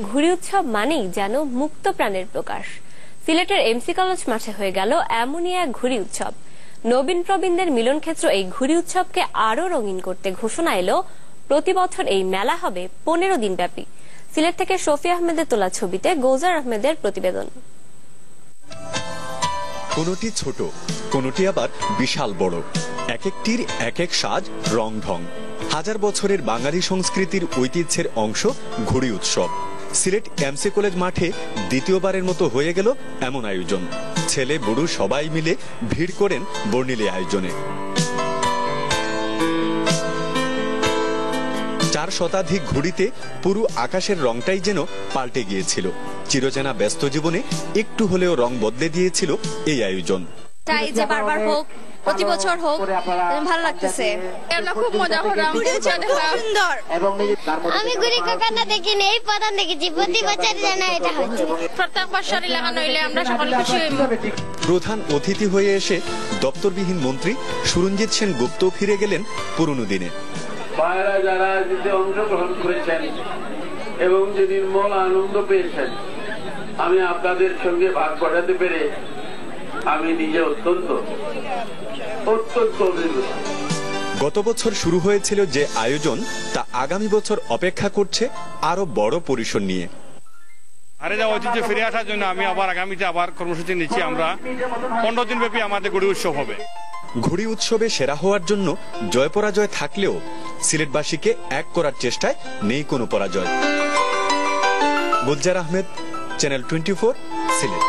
ঘুড়ি উৎসব মানেই যেন মুক্ত প্রাণের প্রকাশ। সিলেটের এমসি কলেজ মাঠে হয়ে গেল এমনই এক ঘুড়ি উৎসব। নবীন প্রবীণদের মিলন ক্ষেত্র এই ঘুড়ি উৎসবকে আরো রঙিন করতে ঘোষণা এলো প্রতি বছর এই মেলা হবে 15 দিন ব্যাপী। সিলেট থেকে শফি আহমেদের তোলা ছবিতে গৌজার আহমেদের প্রতিবেদন। কোনটি ছোট, কোনটি আবার বিশাল বড়, এক একটির এক এক সাজ, রং ঢং। হাজার বছরের বাঙালি সংস্কৃতির ঐতিহ্যের অংশ ঘুড়ি উৎসব। সিলেট এমসি কলেজ মাঠে দ্বিতীয়বারের মতো হয়ে গেল এমন আয়োজন। ছেলে বুড়ো সবাই মিলে ভিড় করেন বর্ণিলি আয়োজনে। 4 শতাধিক ঘুড়িতে পুরো আকাশের রংটাই যেন পাল্টে গিয়েছিল। চিরচেনা ব্যস্ত জীবনে একটু হলেও রং বদলে দিয়েছিল এই আয়োজন। চাই যে বারবার হোক, প্রতি বছর হোক, ভালো লাগতেছে। আমরা খুব মজা করলাম, সুন্দর। আমি ঘুড়ি কখনো দেখিনি, এই প্রথম দেখেছি। প্রতি বছর যেন এটা হচ্ছে। প্রত্যেক বছরই লাগানো হইলে আমরা সকলে খুশি হইব। প্রধান অতিথি হয়ে এসে দপ্তরবিহীন মন্ত্রী সুরঞ্জিত সেন গুপ্ত ফিরে গেলেন পুরনো দিনে। ভাইরা যারা যেতে অংশগ্রহণ করেছেন এবং যে নির্মল আনন্দ পেয়েছেন, আমি আপনাদের সঙ্গে ভাগ বসাতে পেরে আমি নিজে অত্যন্ত অভিভূত। গত বছর শুরু হয়েছিল যে আয়োজন, তা আগামী বছর অপেক্ষা করছে আরো বড় পরিসর নিয়ে। আরে যা ঐতিহ্য ফিরে আসার জন্য আমি আবার আগামীতে আবার কর্মসূচি নিচ্ছি। আমরা 15 দিন ব্যাপী আমাদের ঘুড়ি উৎসব হবে। ঘুড়ি উৎসবে সেরা হওয়ার জন্য জয় পরাজয় থাকলেও সিলেটবাসীকে এক করার চেষ্টায় নেই কোনো পরাজয়। গুলজার আহমেদ, চ্যানেল 24, সিলেট।